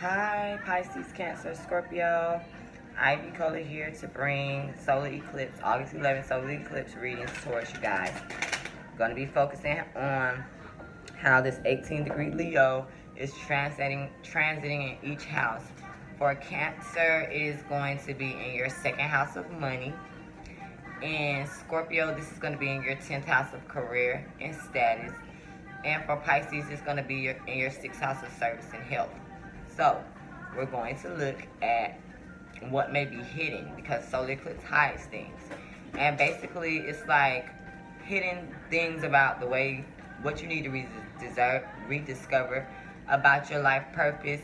Hi, Pisces, Cancer, Scorpio. Ivy Color here to bring solar eclipse, August 11th solar eclipse readings towards you guys. I'm going to be focusing on how this 18-degree Leo is transiting in each house. For Cancer, it is going to be in your second house of money. And Scorpio, this is going to be in your 10th house of career and status. And for Pisces, it's going to be in your 6th house of service and health. So, we're going to look at what may be hidden, because solar eclipse hides things. And basically, it's like hidden things about the way, what you need to rediscover about your life purpose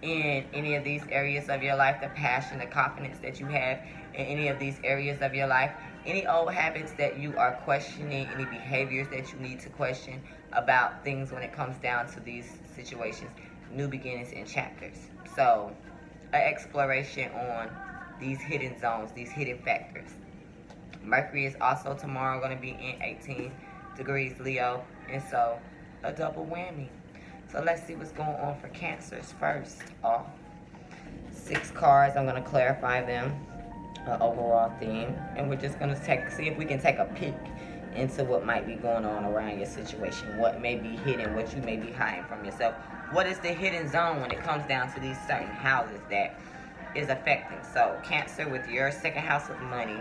in any of these areas of your life, the passion, the confidence that you have in any of these areas of your life, any old habits that you are questioning, any behaviors that you need to question about things when it comes down to these situations, new beginnings and chapters. So, an exploration on these hidden zones, these hidden factors. Mercury is also tomorrow going to be in 18 degrees Leo, and so a double whammy. So let's see what's going on for Cancers first off. 6 cards, I'm going to clarify them, an overall theme, and we're just going to see if we can take a peek into what might be going on around your situation, what may be hidden, what you may be hiding from yourself. What is the hidden zone when it comes down to these certain houses that is affecting? So Cancer, with your second house of money,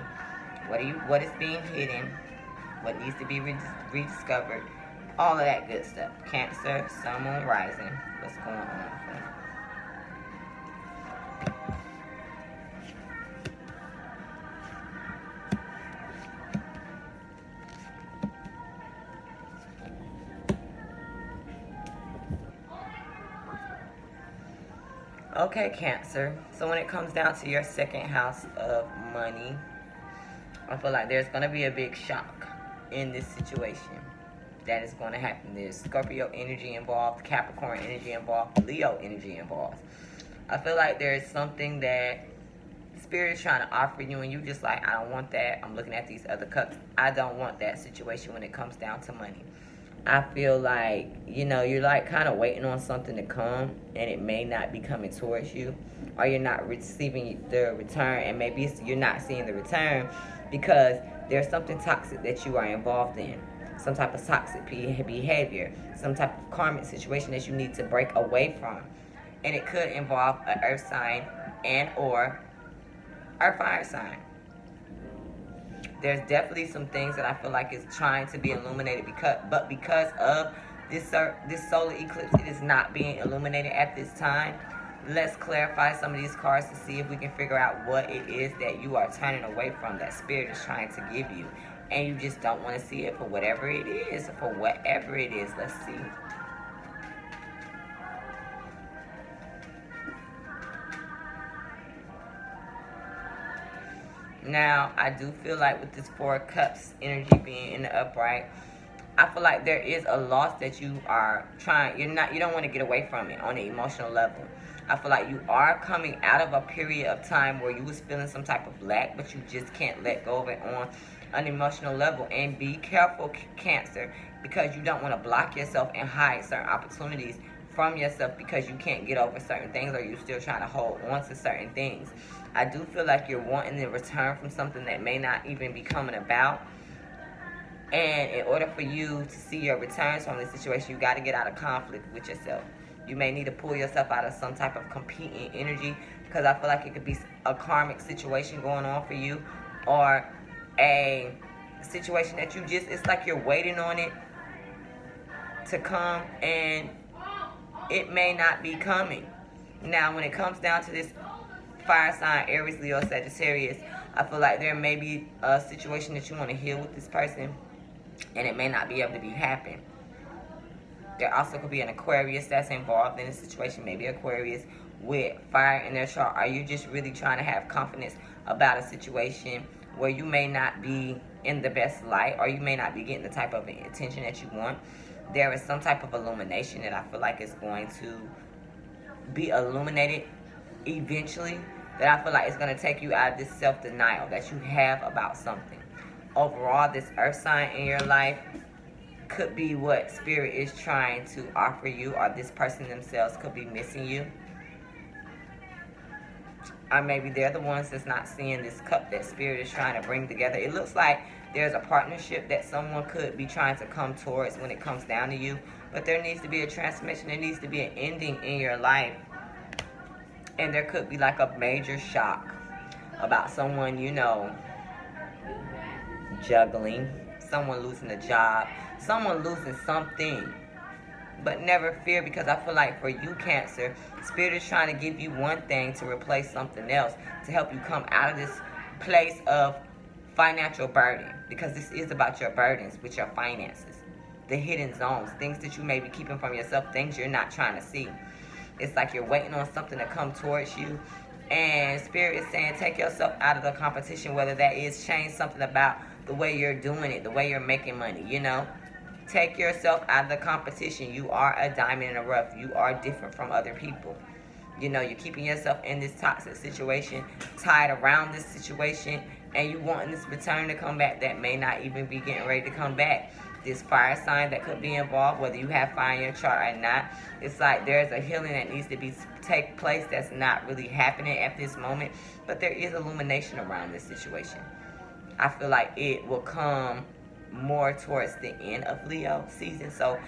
what is being hidden, what needs to be rediscovered, all of that good stuff. Cancer, Sun, Moon, Rising, what's going on for them? Okay, Cancer. So when it comes down to your second house of money, I feel like there's going to be a big shock in this situation that is going to happen. There's Scorpio energy involved, Capricorn energy involved, Leo energy involved. I feel like there's something that Spirit is trying to offer you, and you just like, I don't want that. I'm looking at these other cups. I don't want that situation when it comes down to money. I feel like, you know, you're like kind of waiting on something to come, and it may not be coming towards you, or you're not receiving the return, and maybe you're not seeing the return because there's something toxic that you are involved in, some type of toxic behavior, some type of karmic situation that you need to break away from, and it could involve an earth sign and or a fire sign. There's definitely some things that I feel like is trying to be illuminated, because of this solar eclipse, it is not being illuminated at this time. Let's clarify some of these cards to see if we can figure out what it is that you are turning away from, that Spirit is trying to give you, and you just don't want to see it for whatever it is. For whatever it is, let's see. Now, I do feel like with this 4 of Cups energy being in the upright, I feel like there is a loss that you are trying, you don't want to get away from it on an emotional level. I feel like you are coming out of a period of time where you was feeling some type of lack, but you just can't let go of it on an emotional level. And be careful, Cancer, because you don't want to block yourself and hide certain opportunities from yourself because you can't get over certain things, or you're still trying to hold on to certain things. I do feel like you're wanting to return from something that may not even be coming about. And in order for you to see your returns from this situation, you got to get out of conflict with yourself. You may need to pull yourself out of some type of competing energy, because I feel like it could be a karmic situation going on for you, or a situation that you just, it's like you're waiting on it to come, and it may not be coming. Now, when it comes down to this fire sign, Aries, Leo, Sagittarius, I feel like there may be a situation that you want to heal with this person, and it may not be able to be happening. There also could be an Aquarius that's involved in a situation, maybe Aquarius with fire in their chart. Are you just really trying to have confidence about a situation where you may not be in the best light, or you may not be getting the type of attention that you want? There is some type of illumination that I feel like is going to be illuminated eventually, that I feel like it's going to take you out of this self-denial that you have about something. Overall, this earth sign in your life could be what Spirit is trying to offer you, or this person themselves could be missing you. Or maybe they're the ones that's not seeing this cup that Spirit is trying to bring together. It looks like there's a partnership that someone could be trying to come towards when it comes down to you. But there needs to be a transformation. There needs to be an ending in your life. And there could be like a major shock about someone, you know, juggling, someone losing a job, someone losing something. But never fear, because I feel like for you, Cancer, Spirit is trying to give you one thing to replace something else, to help you come out of this place of financial burden, because this is about your burdens with your finances, the hidden zones, things that you may be keeping from yourself, things you're not trying to see. It's like you're waiting on something to come towards you, and Spirit is saying take yourself out of the competition, whether that is change something about the way you're doing it, the way you're making money, you know. Take yourself out of the competition. You are a diamond in the rough. You are different from other people. You know, you're keeping yourself in this toxic situation, tied around this situation, and you want this return to come back that may not even be getting ready to come back. This fire sign that could be involved, whether you have fire in your chart or not, it's like there's a healing that needs to take place that's not really happening at this moment, but there is illumination around this situation. I feel like it will come more towards the end of Leo season, so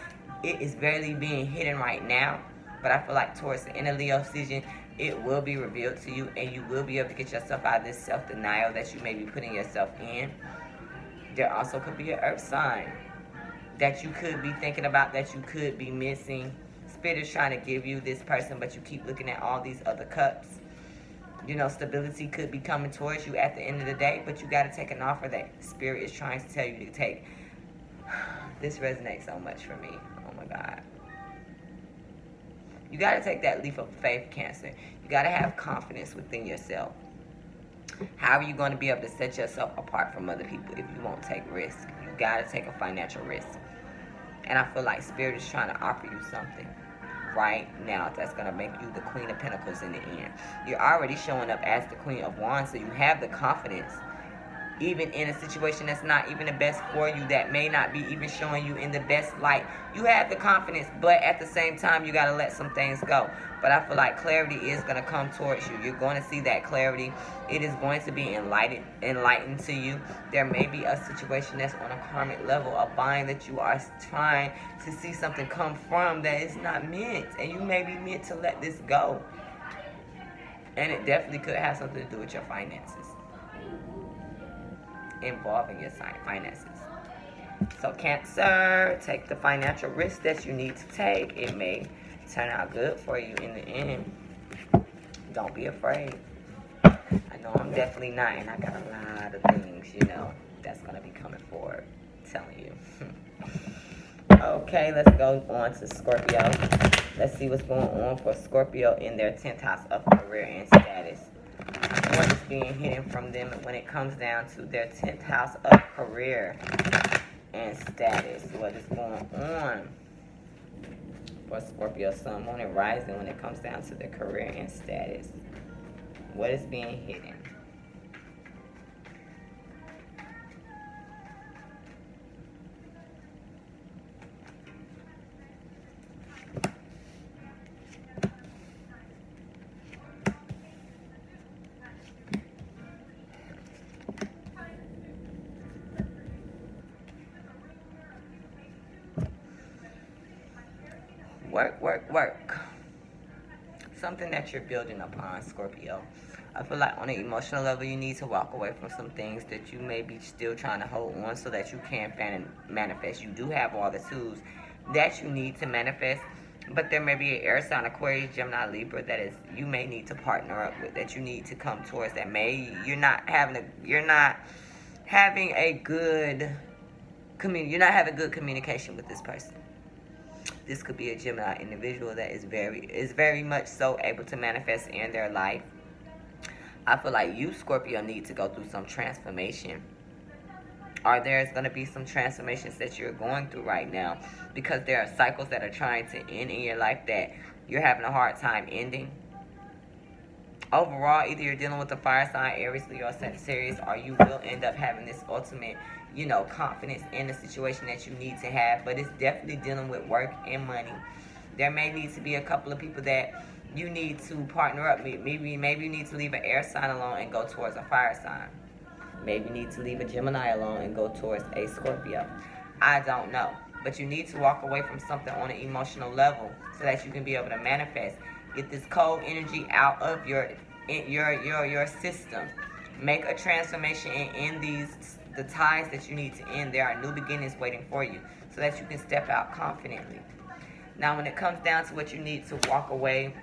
it is barely being hidden right now, but I feel like towards the end of Leo season it will be revealed to you, and you will be able to get yourself out of this self-denial that you may be putting yourself in. There also could be an earth sign that you could be thinking about, that you could be missing. Spirit is trying to give you this person, but you keep looking at all these other cups. You know, stability could be coming towards you at the end of the day, but you got to take an offer that Spirit is trying to tell you to take. This resonates so much for me. Oh, my God. You got to take that leap of faith, Cancer. You got to have confidence within yourself. How are you going to be able to set yourself apart from other people if you won't take risk? You got to take a financial risk. And I feel like Spirit is trying to offer you something right now that's going to make you the Queen of Pentacles in the end. You're already showing up as the Queen of Wands, so you have the confidence, even in a situation that's not even the best for you, that may not be even showing you in the best light. You have the confidence, but at the same time, you got to let some things go. But I feel like clarity is going to come towards you. You're going to see that clarity. It is going to be enlightened to you. There may be a situation that's on a karmic level, a bind that you are trying to see something come from that is not meant. And you may be meant to let this go. And it definitely could have something to do with your finances, involving your finances. So Cancer, take the financial risk that you need to take. It may turn out good for you in the end. Don't be afraid. I know I'm definitely not, and I got a lot of things, you know, that's going to be coming forward. I'm telling you. Okay, let's go on to Scorpio. Let's see what's going on for Scorpio in their 10th house of career and status. What is being hidden from them when it comes down to their 10th house of career and status? What is going on for Scorpio Sun, Moon, and Rising when it comes down to their career and status? What is being hidden? Work. Something that you're building upon, Scorpio. I feel like on an emotional level, you need to walk away from some things that you may be still trying to hold on so that you can manifest. You do have all the tools that you need to manifest, but there may be an air sign, Aquarius, Gemini, Libra, that is you may need to partner up with, that you need to come towards, that you're not having good communication with this person. This could be a Gemini individual that is very much so able to manifest in their life. I feel like you, Scorpio, need to go through some transformation. Or there's going to be some transformations that you're going through right now, because there are cycles that are trying to end in your life that you're having a hard time ending. Overall, either you're dealing with a fire sign, Aries, Leo, or Sagittarius, or you will end up having this ultimate, you know, confidence in the situation that you need to have. But it's definitely dealing with work and money. There may need to be a couple of people that you need to partner up. Maybe you need to leave an air sign alone and go towards a fire sign. Maybe you need to leave a Gemini alone and go towards a Scorpio. I don't know. But you need to walk away from something on an emotional level so that you can be able to manifest. Get this cold energy out of your system. Make a transformation and end the ties that you need to end. There are new beginnings waiting for you so that you can step out confidently. Now, when it comes down to what you need to walk away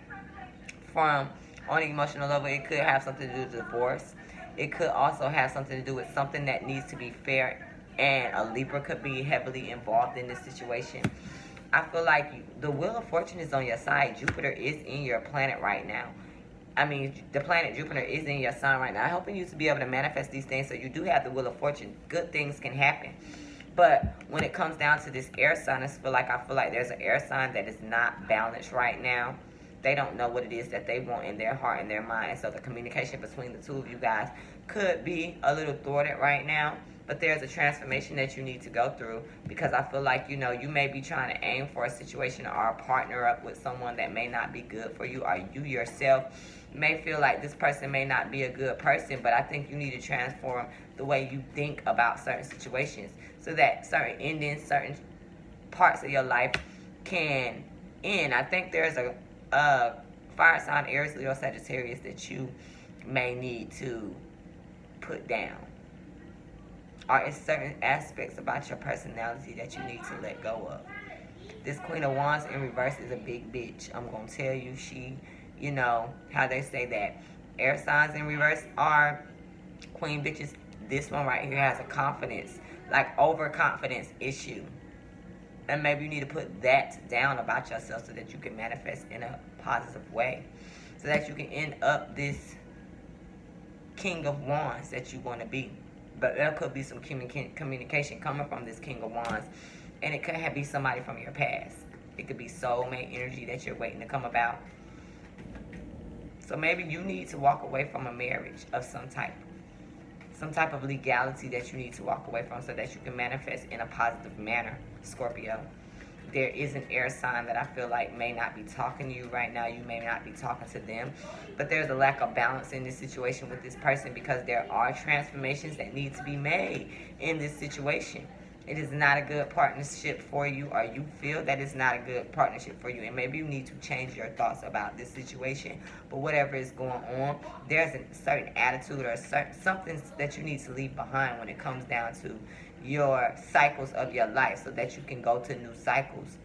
from on an emotional level, it could have something to do with divorce. It could also have something to do with something that needs to be fair, and a Libra could be heavily involved in this situation. I feel like the Wheel of Fortune is on your side. Jupiter is in your planet right now. I mean, the planet Jupiter is in your sign right now, helping you to be able to manifest these things. So you do have the Wheel of Fortune. Good things can happen. But when it comes down to this air sign, I feel like there's an air sign that is not balanced right now. They don't know what it is that they want in their heart and their mind. So the communication between the two of you guys could be a little thwarted right now. But there's a transformation that you need to go through, because I feel like, you may be trying to aim for a situation or partner up with someone that may not be good for you, or you yourself may feel like this person may not be a good person, but I think you need to transform the way you think about certain situations so that certain endings, certain parts of your life can end. I think there's a fire sign, Aries, Leo, Sagittarius that you may need to put down. Or it's certain aspects about your personality that you need to let go of. This Queen of Wands in reverse is a big bitch. I'm going to tell you, how they say that air signs in reverse are queen bitches. This one right here has a confidence, like overconfidence issue. And maybe you need to put that down about yourself so that you can manifest in a positive way. So that you can end up this King of Wands that you want to be. But there could be some communication coming from this King of Wands. And it could be somebody from your past. It could be soulmate energy that you're waiting to come about. So maybe you need to walk away from a marriage of some type. Some type of legality that you need to walk away from so that you can manifest in a positive manner, Scorpio. There is an air sign that I feel like may not be talking to you right now. You may not be talking to them. But there's a lack of balance in this situation with this person, because there are transformations that need to be made in this situation. It is not a good partnership for you, or you feel that it's not a good partnership for you. And maybe you need to change your thoughts about this situation. But whatever is going on, there's a certain attitude or something that you need to leave behind when it comes down to your cycles of your life, so that you can go to new cycles.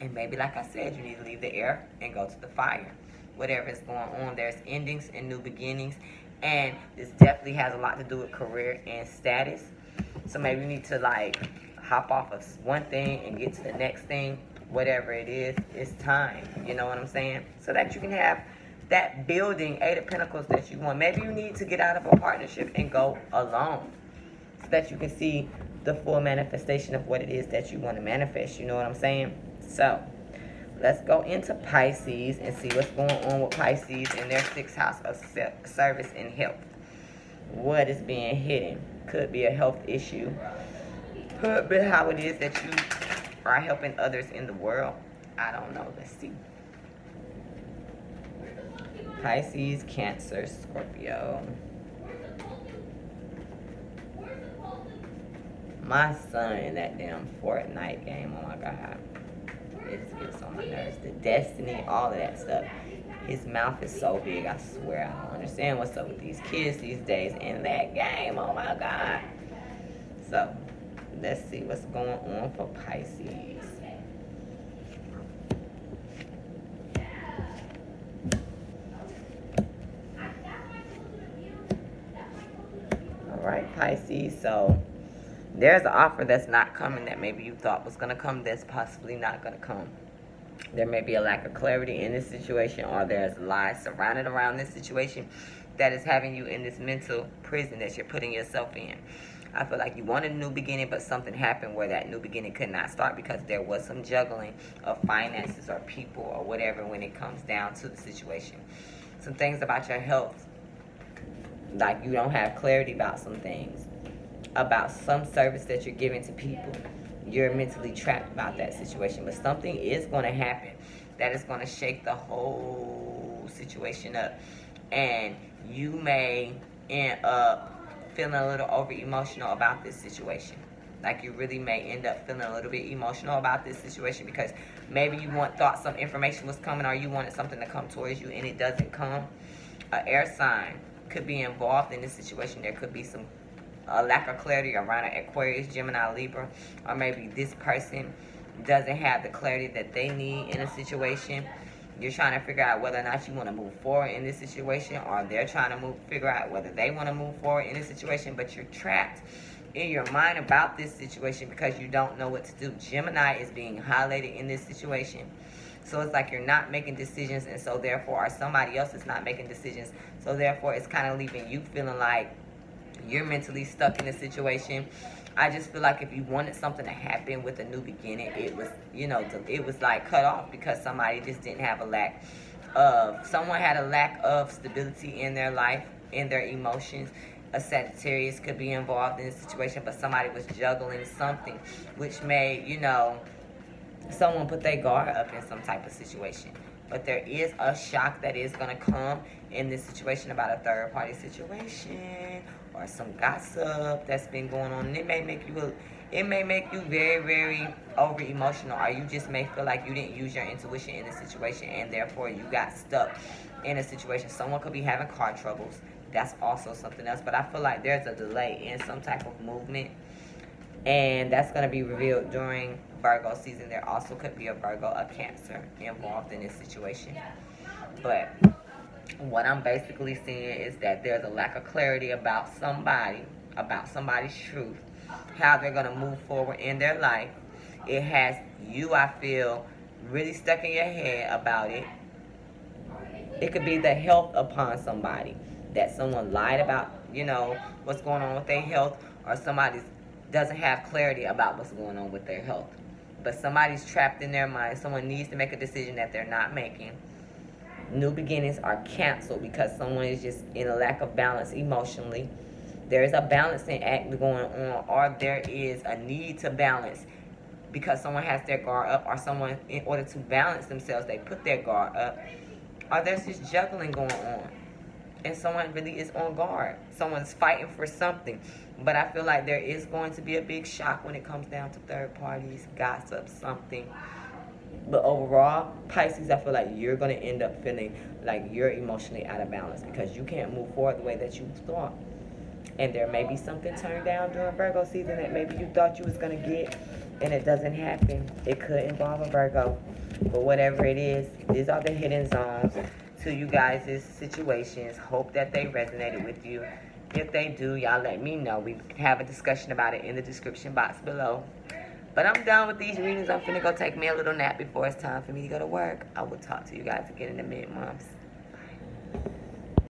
And maybe, like I said, you need to leave the air and go to the fire. Whatever is going on, there's endings and new beginnings. And this definitely has a lot to do with career and status. So maybe you need to hop off of one thing and get to the next thing. Whatever it is, it's time. You know what I'm saying? So that you can have that building, Eight of Pentacles, that you want. Maybe you need to get out of a partnership and go alone, so that you can see the full manifestation of what it is that you want to manifest. You know what I'm saying? So let's go into Pisces and see what's going on with Pisces in their 6th house of service and health. What is being hidden? Could be a health issue. Could be how it is that you are helping others in the world. I don't know. Let's see. Pisces, Cancer, Scorpio. My son in that damn Fortnite game, oh my God. It just gets on my nerves. The Destiny, all of that stuff. His mouth is so big, I swear. I don't understand what's up with these kids these days in that game, oh my God. So, let's see what's going on for Pisces. Alright, Pisces, so there's an offer that's not coming that maybe you thought was going to come that's possibly not going to come. There may be a lack of clarity in this situation, or there's lies surrounded around this situation that is having you in this mental prison that you're putting yourself in. I feel like you wanted a new beginning, but something happened where that new beginning could not start because there was some juggling of finances or people or whatever when it comes down to the situation. Some things about your health, like you don't have clarity about some things, about some service that you're giving to people. you're mentally trapped about that situation. But something is going to happen that is going to shake the whole situation up. And you may end up feeling a little over emotional about this situation. Like you really may end up feeling a little bit emotional about this situation because maybe you thought some information was coming, or you wanted something to come towards you and it doesn't come. An air sign could be involved in this situation. There could be some lack of clarity around an Aquarius, Gemini, Libra, or maybe this person doesn't have the clarity that they need in a situation. You're trying to figure out whether or not you want to move forward in this situation, or they're trying to figure out whether they want to move forward in this situation, but you're trapped in your mind about this situation because you don't know what to do. Gemini is being highlighted in this situation. So it's like you're not making decisions, and so therefore, or somebody else is not making decisions. So therefore, it's kind of leaving you feeling like you're mentally stuck in a situation. I just feel like if you wanted something to happen with a new beginning, it was, you know, it was like cut off because somebody just didn't have someone had a lack of stability in their life, in their emotions. A Sagittarius could be involved in this situation, but somebody was juggling something, which made, you know, someone put their guard up in some type of situation. But there is a shock that is going to come in this situation about a third party situation or some gossip that's been going on. And it may make you very, very over emotional, or you just may feel like you didn't use your intuition in the situation and therefore you got stuck in a situation. Someone could be having car troubles. That's also something else. But I feel like there's a delay in some type of movement, and that's going to be revealed during Virgo season. There also could be a Virgo, a Cancer involved in this situation. But what I'm basically seeing is that there's a lack of clarity about somebody's truth, how they're going to move forward in their life. It has you, I feel, really stuck in your head about it. It could be the health upon somebody, that someone lied about, you know, what's going on with their health, or somebody doesn't have clarity about what's going on with their health. But somebody's trapped in their mind. Someone needs to make a decision that they're not making. New beginnings are canceled because someone is just in a lack of balance emotionally. There is a balancing act going on, or there is a need to balance because someone has their guard up, or someone, in order to balance themselves, they put their guard up, or there's this juggling going on. And someone really is on guard. Someone's fighting for something. But I feel like there is going to be a big shock when it comes down to third parties, gossip, something. But overall, Pisces, I feel like you're going to end up feeling like you're emotionally out of balance because you can't move forward the way that you thought. And there may be something turned down during Virgo season that maybe you thought you was going to get, and it doesn't happen. It could involve a Virgo. But whatever it is, these are the hidden zones to you guys' situations. Hope that they resonated with you. If they do, y'all let me know. We can have a discussion about it in the description box below. But I'm done with these readings. I'm finna go take me a little nap before it's time for me to go to work. I will talk to you guys again in the mid-months.